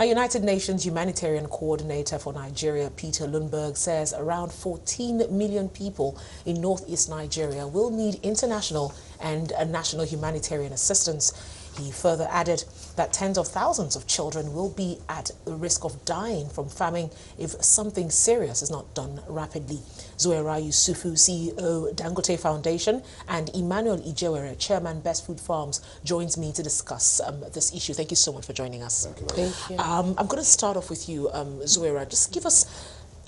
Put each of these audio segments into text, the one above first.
United Nations Humanitarian Coordinator for Nigeria, Peter Lundberg, says around 14 million people in northeast Nigeria will need international and national humanitarian assistance. He further added that tens of thousands of children will be at the risk of dying from famine if something serious is not done rapidly. Zouera Youssoufou, CEO, Dangote Foundation, and Emmanuel Ijewere, Chairman, Bestfoods Farms, joins me to discuss this issue. Thank you so much for joining us. Thank you. I'm going to start off with you, Zouera. Just give us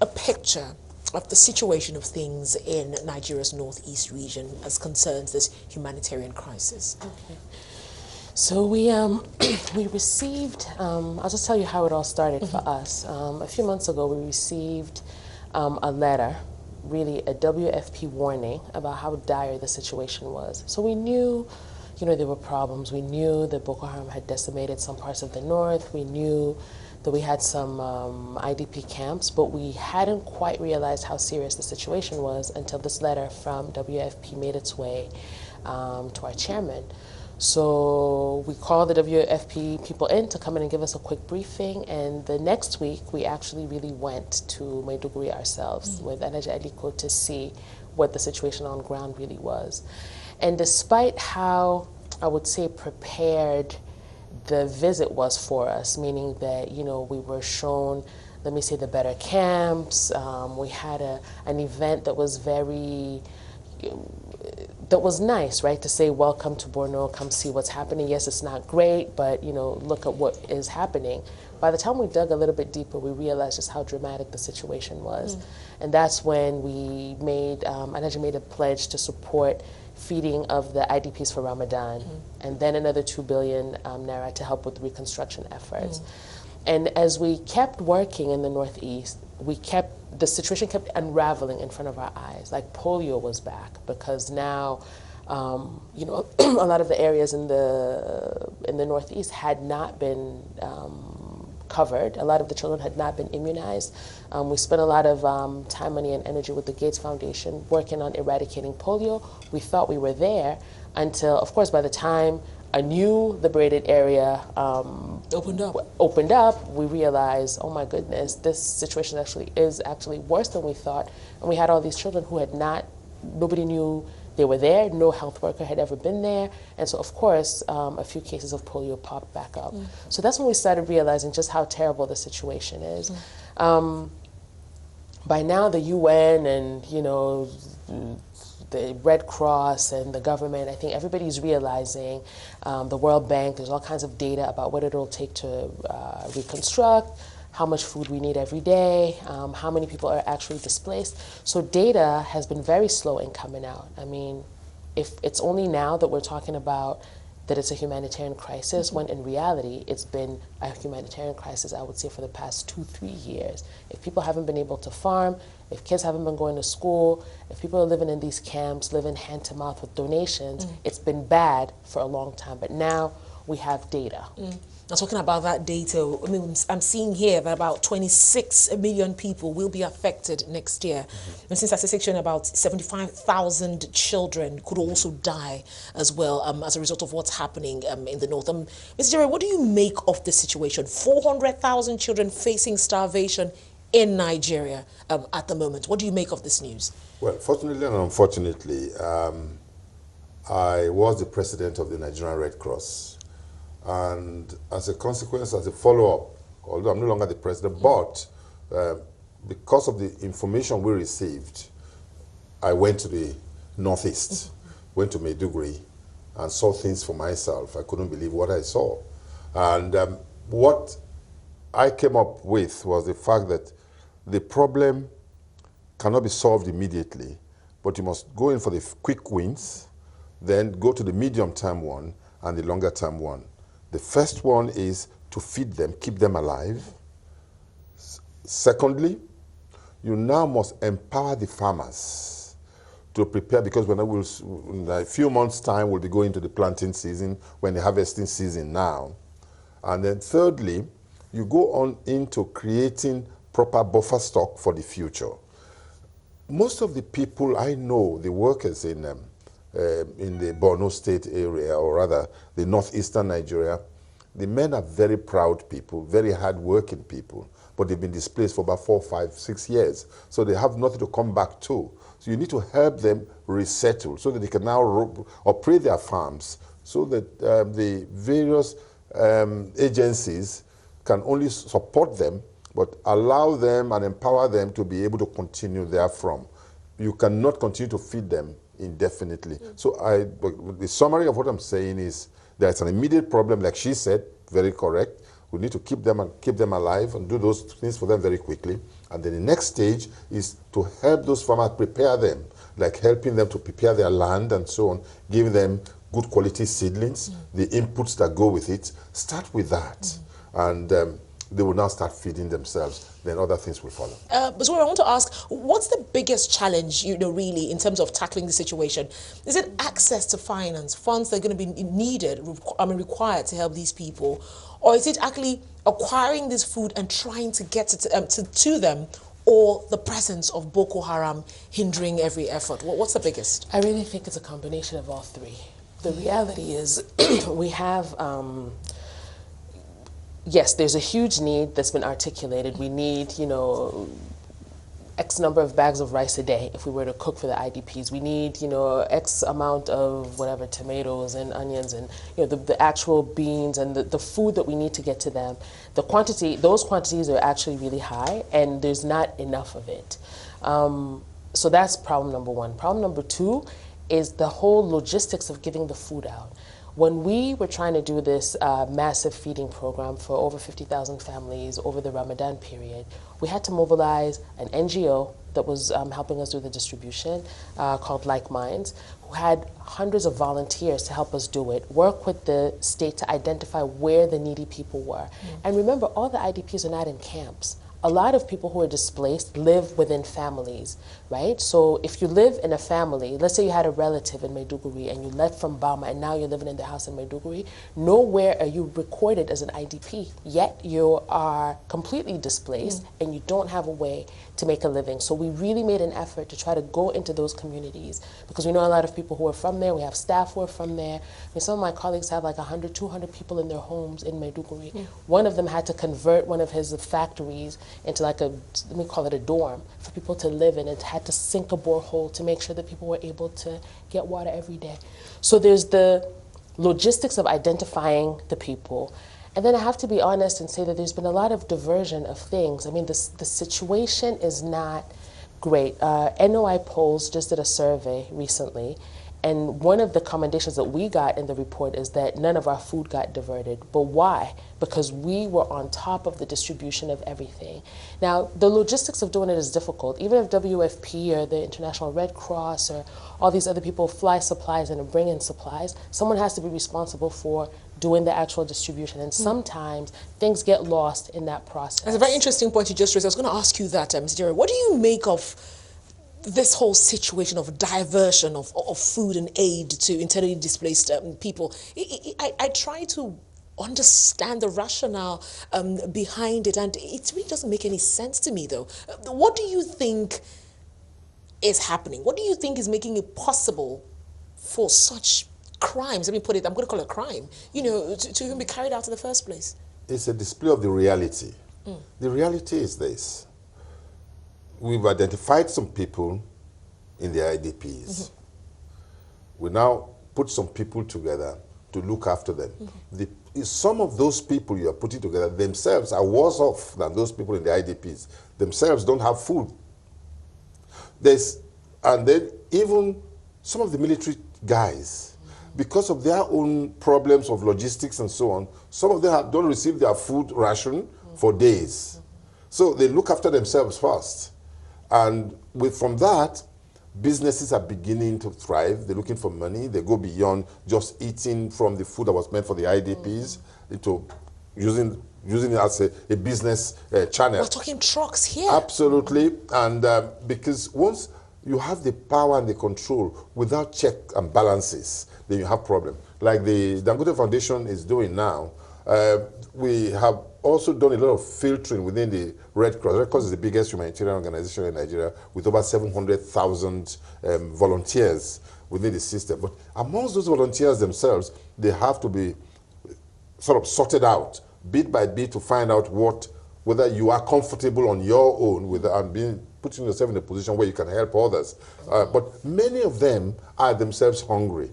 a picture of the situation of things in Nigeria's northeast region as concerns this humanitarian crisis. Okay. So we received, I'll just tell you how it all started for us. A few months ago, we received a letter, really a WFP warning about how dire the situation was. So we knew, there were problems. We knew that Boko Haram had decimated some parts of the north. We knew that we had some IDP camps, but we hadn't quite realized how serious the situation was until this letter from WFP made its way to our chairman. So we called the WFP people in to come in and give us a quick briefing, and the next week we actually really went to Maiduguri ourselves with Anaja Aliko to see what the situation on ground really was. And despite how, I would say, prepared the visit was for us, meaning that, we were shown, let me say, the better camps, we had an event that was that was nice, right? To say, welcome to Borno, come see what's happening. Yes, it's not great, but, look at what is happening. By the time we dug a little bit deeper, we realized just how dramatic the situation was. And that's when we made, Anaja made a pledge to support feeding of the IDPs for Ramadan, and then another 2 billion naira to help with the reconstruction efforts. And as we kept working in the Northeast, the situation kept unraveling in front of our eyes. Like polio was back because now, a lot of the areas in the Northeast had not been covered. A lot of the children had not been immunized. We spent a lot of time, money, and energy with the Gates Foundation working on eradicating polio. We thought we were there until, of course, by the time a new liberated area opened up, we realized, oh my goodness, this situation is actually worse than we thought. And we had all these children who nobody knew they were there, no health worker had ever been there, and so of course a few cases of polio popped back up. So that's when we started realizing just how terrible the situation is. By now the UN and the Red Cross and the government, I think everybody's realizing, the World Bank, there's all kinds of data about what it'll take to reconstruct, how much food we need every day, how many people are actually displaced. So data has been very slow in coming out. I mean, if it's only now that we're talking about that it's a humanitarian crisis, when in reality it's been a humanitarian crisis, I would say, for the past 2-3 years. If people haven't been able to farm, if kids haven't been going to school, if people are living in these camps, living hand to mouth with donations, it's been bad for a long time. But now we have data. Now, talking about that data, I mean, I'm seeing here that about 26 million people will be affected next year. And since that's a section, about 75,000 children could also die as well as a result of what's happening in the north. Mr. Jerry, what do you make of this situation? 400,000 children facing starvation in Nigeria at the moment. What do you make of this news? Well, fortunately and unfortunately, I was the president of the Nigerian Red Cross. And as a consequence, as a follow-up, although I'm no longer the president, but because of the information we received, I went to the Northeast, went to Maiduguri, and saw things for myself. I couldn't believe what I saw. And what I came up with was the fact that the problem cannot be solved immediately, but you must go in for the quick wins, then go to the medium-term one and the longer-term one. The first one is to feed them, keep them alive. Secondly, you now must empower the farmers to prepare, because in a few months' time, we'll be going to the planting season, when the harvesting season now. And then thirdly, you go on into creating proper buffer stock for the future. Most of the people I know, the workers in the Borno State area, or rather the northeastern Nigeria, The men are very proud people, very hard-working people, but they've been displaced for about 4, 5, 6 years. So they have nothing to come back to. So you need to help them resettle so that they can now operate their farms, so that the various agencies can only support them, but allow them and empower them to be able to continue therefrom. You cannot continue to feed them indefinitely. So the summary of what I'm saying is there's an immediate problem, like she said, very correct. We need to keep them and keep them alive and do those things for them very quickly. And then the next stage is to help those farmers prepare them, like helping them to prepare their land and so on, giving them good quality seedlings, the inputs that go with it. Start with that. And they will now start feeding themselves. Then other things will follow. But I want to ask, what's the biggest challenge, really, in terms of tackling the situation? Is it access to finance, funds that are going to be needed, required to help these people? Or is it actually acquiring this food and trying to get it to them, or the presence of Boko Haram hindering every effort? What's the biggest? I really think it's a combination of all three. The reality is we have... yes, there's a huge need that's been articulated. We need, X number of bags of rice a day if we were to cook for the IDPs. We need, X amount of whatever, tomatoes and onions and, the actual beans and the food that we need to get to them. Those quantities are actually really high, and there's not enough of it. So that's problem number one. Problem number two is the whole logistics of getting the food out. When we were trying to do this massive feeding program for over 50,000 families over the Ramadan period, we had to mobilize an NGO that was helping us do the distribution called Like Minds, who had hundreds of volunteers to help us do it, work with the state to identify where the needy people were. And remember, all the IDPs are not in camps. A lot of people who are displaced live within families, right? So if you live in a family, let's say you had a relative in Maiduguri and you left from Bama and now you're living in the house in Maiduguri, nowhere are you recorded as an IDP, yet you are completely displaced and you don't have a way to make a living. So we really made an effort to try to go into those communities because we know a lot of people who are from there, we have staff who are from there. I mean, some of my colleagues have like 100, 200 people in their homes in Maiduguri. One of them had to convert one of his factories into like let me call it a dorm for people to live in. It had to sink a borehole to make sure that people were able to get water every day. So there's the logistics of identifying the people. And then I have to be honest and say that there's been a lot of diversion of things. I mean, the situation is not great. NOI Polls just did a survey recently, and one of the commendations that we got in the report is that none of our food got diverted. But why? Because we were on top of the distribution of everything. Now, the logistics of doing it is difficult. Even if WFP or the International Red Cross or all these other people fly supplies and bring in supplies, someone has to be responsible for doing the actual distribution, and sometimes things get lost in that process. That's a very interesting point you just raised. I was going to ask you that, Ms. Ijewere. What do you make of this whole situation of diversion of food and aid to internally displaced people? I try to understand the rationale behind it, and it really doesn't make any sense to me, though. What do you think is happening? What do you think is making it possible for such crimes, I'm going to call it a crime, to even be carried out in the first place? It's a display of the reality. The reality is this. We've identified some people in the IDPs. We now put some people together to look after them. Some of those people you are putting together themselves are worse off than those people in the IDPs. Themselves don't have food. And then even some of the military guys, because of their own problems of logistics and so on, some of them don't receive their food ration for days. So they look after themselves first. And from that, businesses are beginning to thrive. They're looking for money. They go beyond just eating from the food that was meant for the IDPs into using it as a business channel. We're talking trucks here. Absolutely. And because once you have the power and the control without check and balances, then you have problem. Like the Dangote Foundation is doing now. We have also done a lot of filtering within the Red Cross. Red Cross is the biggest humanitarian organization in Nigeria with over 700,000 volunteers within the system. But amongst those volunteers themselves, they have to be sort of sorted out bit by bit to find out whether you are comfortable on your own with and putting yourself in a position where you can help others. But many of them are themselves hungry.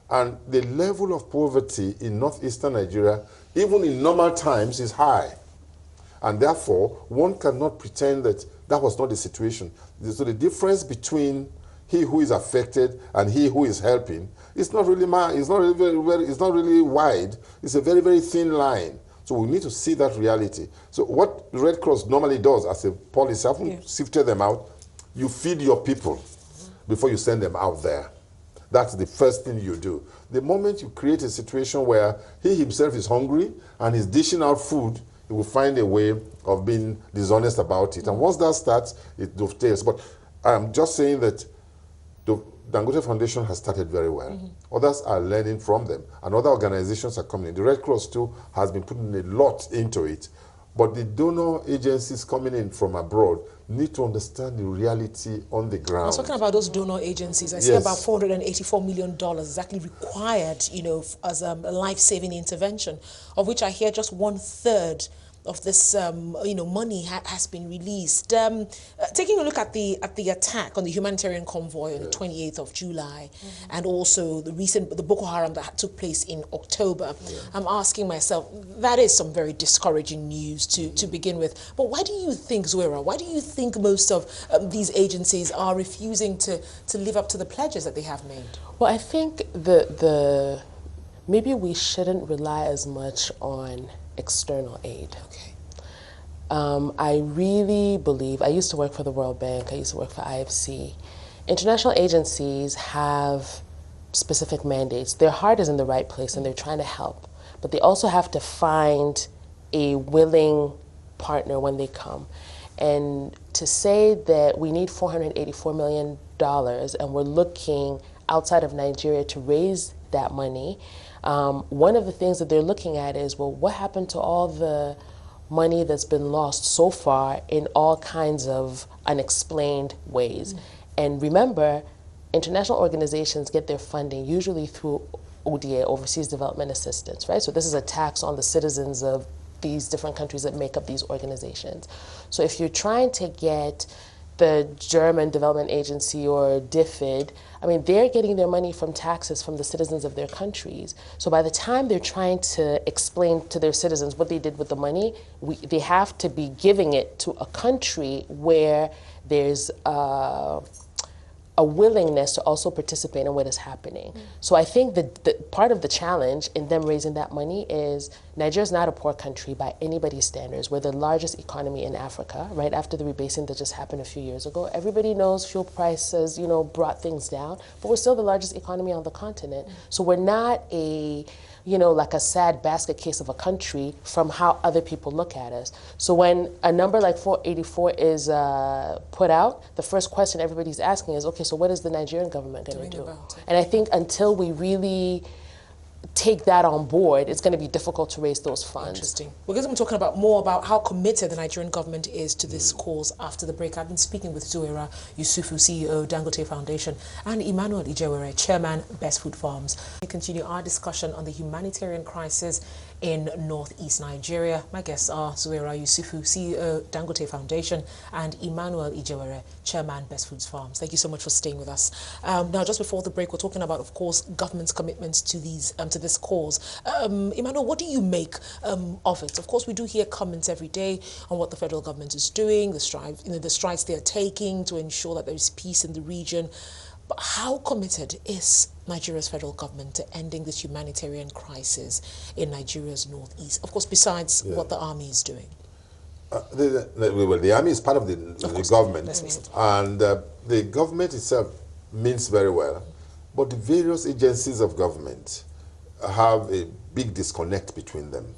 And the level of poverty in northeastern Nigeria, even in normal times, is high. And therefore, one cannot pretend that that was not the situation. So the difference between he who is affected and he who is helping is not really it's not really wide. It's a very, very thin line. So we need to see that reality. So what the Red Cross normally does as a policy, I haven't sifted them out, you feed your people before you send them out there. That's the first thing you do. The moment you create a situation where he himself is hungry and is dishing out food, he will find a way of being dishonest about it. And once that starts, it dovetails. But I'm just saying that the Dangote Foundation has started very well. Others are learning from them, and other organizations are coming in. The Red Cross, too, has been putting a lot into it. But the donor agencies coming in from abroad need to understand the reality on the ground. I was talking about those donor agencies. I see about $484 million is actually required, you know, as a life-saving intervention, of which I hear just 1/3 of this, you know, money has been released. Taking a look at the attack on the humanitarian convoy on the 28th of July, and also the Boko Haram that took place in October, I'm asking myself, that is some very discouraging news to begin with. But why do you think, Zouera, why do you think most of these agencies are refusing to live up to the pledges that they have made? Well, I think maybe we shouldn't rely as much on external aid. Okay. I really believe, I used to work for the World Bank, I used to work for IFC. International agencies have specific mandates. Their heart is in the right place and they're trying to help, but they also have to find a willing partner when they come. And to say that we need $484 million and we're looking outside of Nigeria to raise that money, one of the things that they're looking at is, well, what happened to all the money that's been lost so far in all kinds of unexplained ways? And remember, international organizations get their funding usually through ODA, Overseas Development Assistance, right? So this is a tax on the citizens of these different countries that make up these organizations. So if you're trying to get the German Development Agency or DFID, I mean, they're getting their money from taxes from the citizens of their countries. So by the time they're trying to explain to their citizens what they did with the money, they have to be giving it to a country where there's a willingness to also participate in what is happening. So I think that part of the challenge in them raising that money is Nigeria's not a poor country by anybody's standards. We're the largest economy in Africa, right after the rebasing that just happened a few years ago. Everybody knows fuel prices, you know, brought things down, but we're still the largest economy on the continent. So we're not like a sad basket case of a country from how other people look at us. So when a number like 484 is put out, the first question everybody's asking is, okay, so what is the Nigerian government going to do? And I think until we really take that on board, it's going to be difficult to raise those funds. Interesting. We're going to be talking more about how committed the Nigerian government is to this cause after the break. I've been speaking with Zouera Youssoufou, CEO, Dangote Foundation, and Emmanuel Ijewere, Chairman, Bestfoods Farms. We continue our discussion on the humanitarian crisis in northeast Nigeria. My guests are Zouera Youssoufou, CEO, Dangote Foundation, and Emmanuel Ijewere, Chairman, Bestfoods Farms. Thank you so much for staying with us. Now, just before the break, we're talking about, of course, government's commitments to this cause. Emmanuel, what do you make of it? Of course, we do hear comments every day on what the federal government is doing, the strides they are taking to ensure that there is peace in the region. But how committed is Nigeria's federal government to ending this humanitarian crisis in Nigeria's northeast? Of course, besides what the army is doing. The army is part of the government, and the government itself means very well, but the various agencies of government have a big disconnect between them.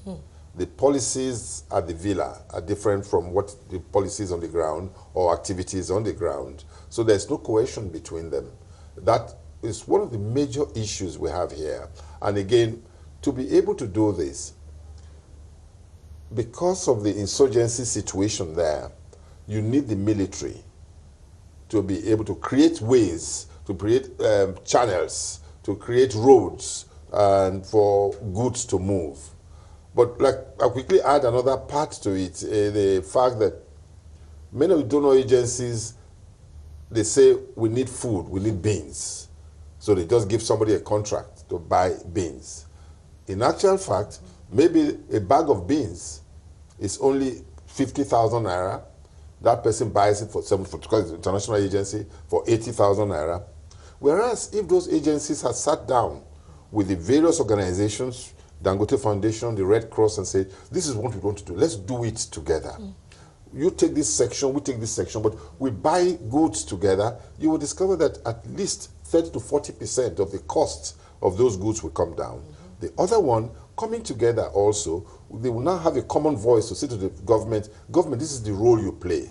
The policies at the villa are different from what the policies on the ground or activities on the ground. So there's no cohesion between them. That is one of the major issues we have here. And again, to be able to do this, because of the insurgency situation there, you need the military to be able to create ways, to create channels, to create roads, and for goods to move. But like, I'll quickly add another part to it, the fact that many of the donor agencies, they say we need food, we need beans. So they just give somebody a contract to buy beans. In actual fact, maybe a bag of beans is only 50,000 naira. That person buys it because it's an international agency, for 80,000 naira. Whereas if those agencies had sat down with the various organizations, Dangote Foundation, the Red Cross, and said, this is what we want to do, let's do it together. You take this section, we take this section, but we buy goods together, you will discover that at least 30 to 40% of the cost of those goods will come down. The other one, coming together also, they will now have a common voice to say to the government, this is the role you play.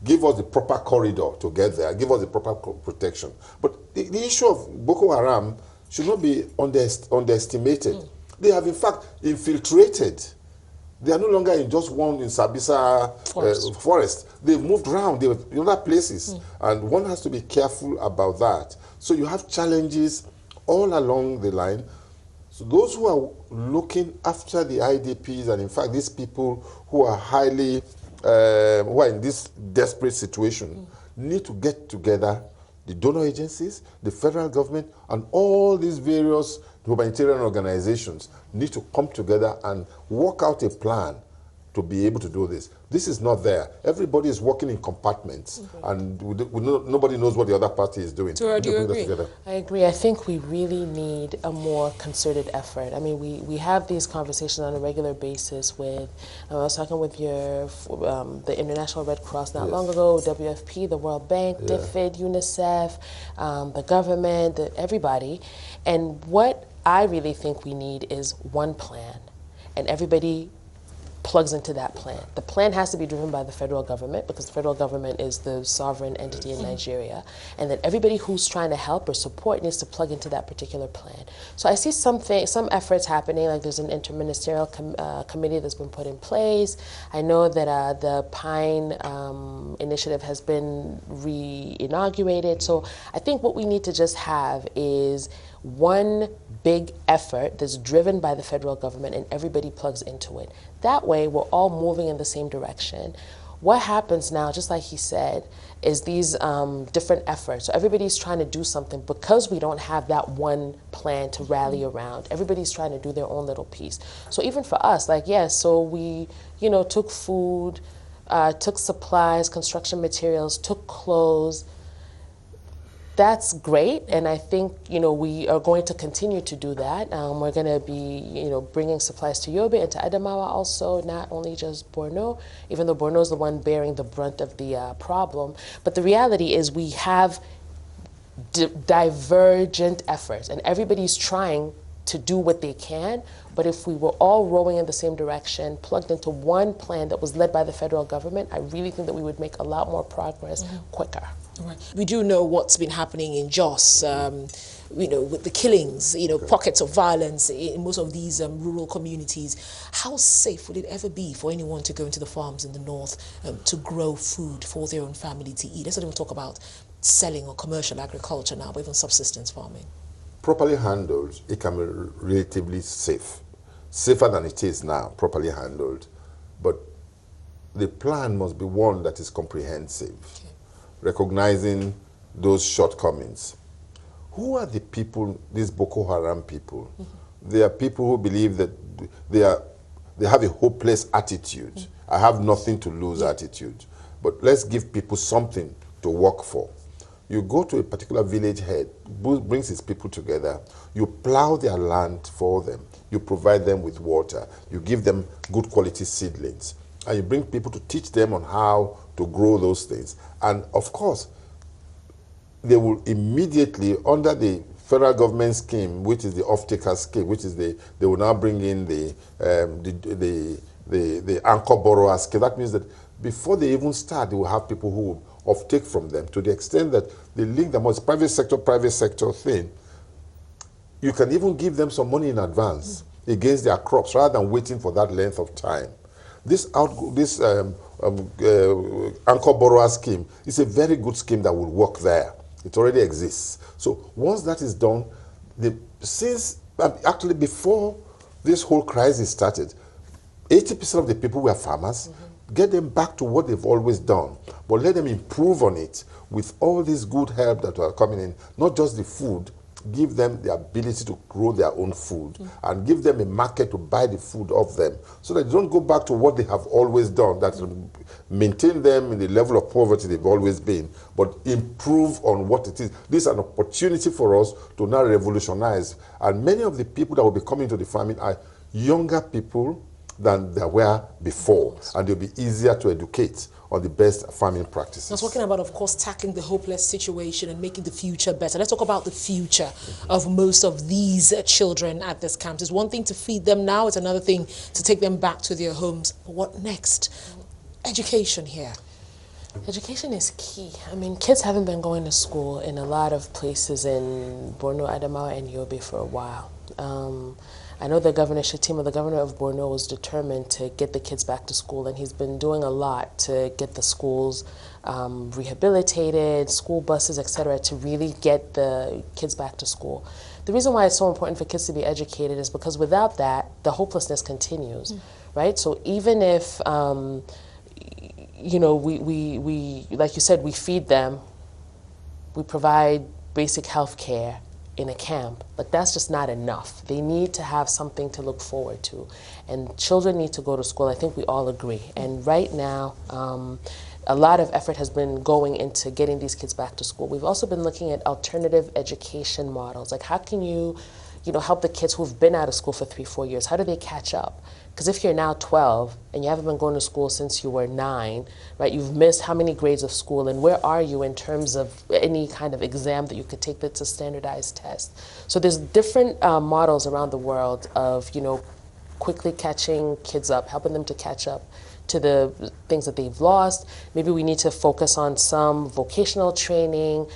Give us the proper corridor to get there, give us the proper protection. But the issue of Boko Haram should not be underestimated. They have in fact infiltrated. They are no longer in just one in Sabisa forest. They've moved around, they're in other places. And one has to be careful about that. So you have challenges all along the line. So those who are looking after the IDPs, and in fact these people who are highly, who are in this desperate situation, need to get together, the donor agencies, the federal government, and all these various humanitarian organizations need to come together and work out a plan to be able to do this. This is not there. Everybody is working in compartments, and nobody knows what the other party is doing. Zouera, do you agree? I agree. I think we really need a more concerted effort. I mean, we have these conversations on a regular basis with, I was talking with the International Red Cross not long ago, WFP, the World Bank, DFID, UNICEF, the government, everybody. And what I really think we need is one plan, and everybody plugs into that plan. The plan has to be driven by the federal government, because the federal government is the sovereign entity in Nigeria, and that everybody who's trying to help or support needs to plug into that particular plan. So I see some efforts happening, like there's an interministerial committee that's been put in place. I know that the Pine initiative has been re-inaugurated. So I think what we need to just have is one big effort that's driven by the federal government, and everybody plugs into it. That way, we're all moving in the same direction. What happens now, just like he said, is these different efforts. So everybody's trying to do something because we don't have that one plan to rally around. Everybody's trying to do their own little piece. So even for us, like, so we, took food, took supplies, construction materials, took clothes. That's great, and I think we are going to continue to do that. We're going to be bringing supplies to Yobe and to Adamawa also, not only just Borno, even though Borno is the one bearing the brunt of the problem. But the reality is we have divergent efforts, and everybody's trying to do what they can. But if we were all rowing in the same direction, plugged into one plan that was led by the federal government, I really think that we would make a lot more progress quicker. Right. We do know what's been happening in Jos, with the killings, pockets of violence in most of these rural communities. How safe would it ever be for anyone to go into the farms in the north to grow food for their own family to eat? Let's not even talk about selling or commercial agriculture now, but even subsistence farming. Properly handled, it can be relatively safe. Safer than it is now, properly handled. But the plan must be one that is comprehensive, recognizing those shortcomings. Who are the people, these Boko Haram people? They are people who believe that they have a hopeless attitude. I have nothing to lose attitude. But let's give people something to work for. You go to a particular village head, brings his people together, you plow their land for them, you provide them with water, you give them good quality seedlings, and you bring people to teach them on how to grow those things. And of course, they will immediately, under the federal government scheme, which is the off-taker scheme, which is they will now bring in the anchor borrower scheme. That means that before they even start, they will have people who will off-take from them, to the extent that they link them. It's private sector thing. You can even give them some money in advance against their crops, rather than waiting for that length of time. This anchor borrower scheme is a very good scheme that will work there. It already exists. So once that is done, actually before this whole crisis started, 80% of the people were farmers. Get them back to what they've always done, but let them improve on it with all this good help that are coming in, not just the food. Give them the ability to grow their own food and give them a market to buy the food of them so that they don't go back to what they have always done, that will maintain them in the level of poverty they've always been, but improve on what it is. This is an opportunity for us to now revolutionize. And many of the people that will be coming to the farming are younger people than there were before, and they'll be easier to educate on the best farming practices. I was talking about, of course, tackling the hopeless situation and making the future better. Let's talk about the future of most of these children at this camp. It's one thing to feed them now, it's another thing to take them back to their homes. But what next? Education here. Education is key. I mean, kids haven't been going to school in a lot of places in Borno, Adamawa, and Yobe for a while. I know the governor, Shetima, the governor of Borno, was determined to get the kids back to school, and he's been doing a lot to get the schools rehabilitated, school buses, etc., to really get the kids back to school. The reason why it's so important for kids to be educated is because without that, the hopelessness continues, right? So even if, you know, we, like you said, we feed them, we provide basic health care in a camp, but that's just not enough. They need to have something to look forward to, and children need to go to school. I think we all agree. And right now, a lot of effort has been going into getting these kids back to school. We've also been looking at alternative education models, like how can you help the kids who've been out of school for 3-4 years? How do they catch up? Because if you're now 12 and you haven't been going to school since you were 9, right, you've missed how many grades of school, and where are you in terms of any kind of exam that you could take that's a standardized test? So there's different models around the world of, quickly catching kids up, helping them to catch up to the things that they've lost. Maybe we need to focus on some vocational training,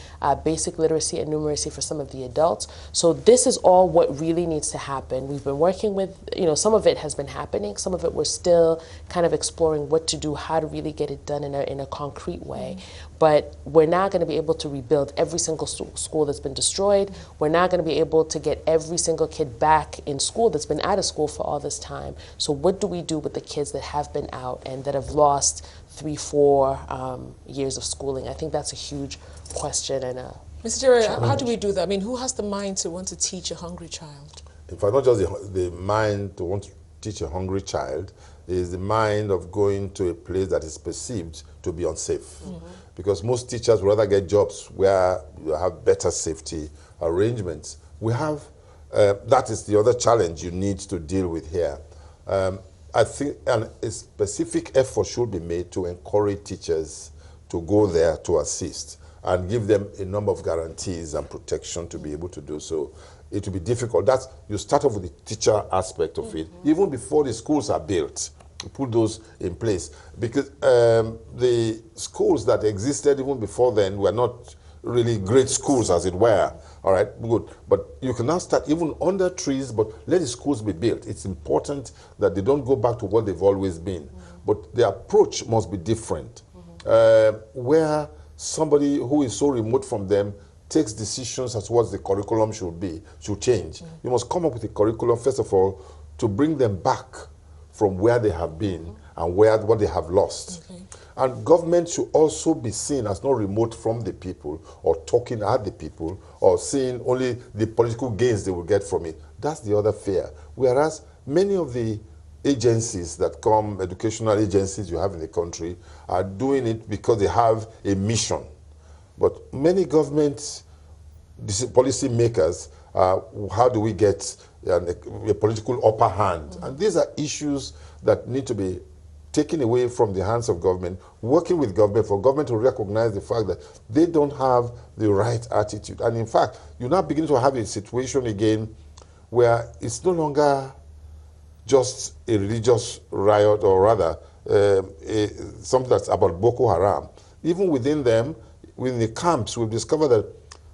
basic literacy and numeracy for some of the adults. So this is all what really needs to happen. We've been working with, some of it has been happening, some of it we're still kind of exploring what to do, how to really get it done in a concrete way. But we're not going to be able to rebuild every single school that's been destroyed. We're not going to be able to get every single kid back in school that's been out of school for all this time. So what do we do with the kids that have been out and that have lost 3-4 years of schooling? I think that's a huge question. And Mr. Ijewere, how do we do that? I mean, who has the mind to want to teach a hungry child? In fact, not just the mind to want to teach a hungry child, is the mind of going to a place that is perceived to be unsafe. Because most teachers would rather get jobs where you have better safety arrangements. We have, that is the other challenge you need to deal with here. I think a specific effort should be made to encourage teachers to go there to assist and give them a number of guarantees and protection to be able to do so. It will be difficult. You start off with the teacher aspect of it, even before the schools are built. You put those in place, because the schools that existed even before then were not really great schools, as it were. All right, good. But you can now start even under trees, but let the schools be built. It's important that they don't go back to what they've always been. But the approach must be different, where somebody who is so remote from them takes decisions as to what the curriculum should change. You must come up with a curriculum, first of all, to bring them back from where they have been and what they have lost. And government should also be seen as not remote from the people or talking at the people or seeing only the political gains they will get from it. That's the other fear. Whereas many of the agencies that come, educational agencies you have in the country, are doing it because they have a mission. But many government policy makers, how do we get a political upper hand? And these are issues that need to be taken away from the hands of government, working with government for government to recognize the fact that they don't have the right attitude. And in fact, you're now beginning to have a situation again where it's no longer just a religious riot, or rather something that's about Boko Haram. Even within them, within the camps, we've discovered that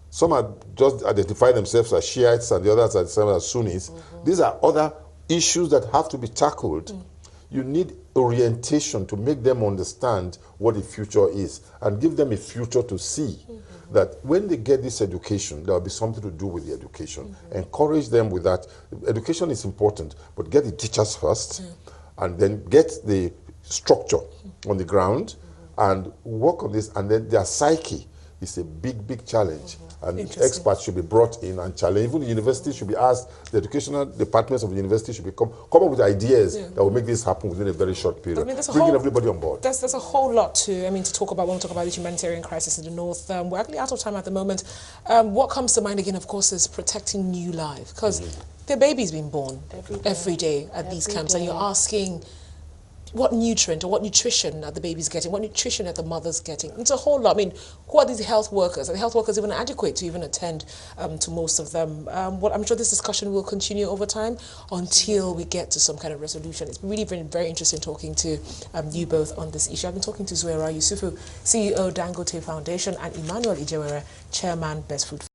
some are just identify themselves as Shiites and the others are as Sunnis. These are other issues that have to be tackled. You need orientation to make them understand what the future is and give them a future to see. That when they get this education, there will be something to do with the education. Encourage them with that. Education is important, but get the teachers first. and then get the structure on the ground and work on this, and then their psyche is a big challenge. And experts should be brought in and challenged. Even the university should be asked, the educational departments of the university should come up with ideas that will make this happen within a very short period. I mean, bringing everybody on board. There's a whole lot to talk about when we talk about the humanitarian crisis in the north. We're actually out of time at the moment. What comes to mind again, of course, is protecting new life, because the baby's been born every day at these camps, and you're asking, what nutrient or what nutrition are the babies getting? What nutrition are the mothers getting? It's a whole lot. I mean, who are these health workers? Are the health workers even adequate to even attend to most of them? I'm sure this discussion will continue over time until we get to some kind of resolution. It's really been very interesting talking to you both on this issue. I've been talking to Zouera Youssoufou, CEO Dangote Foundation, and Emmanuel Ijewere, Chairman Bestfoods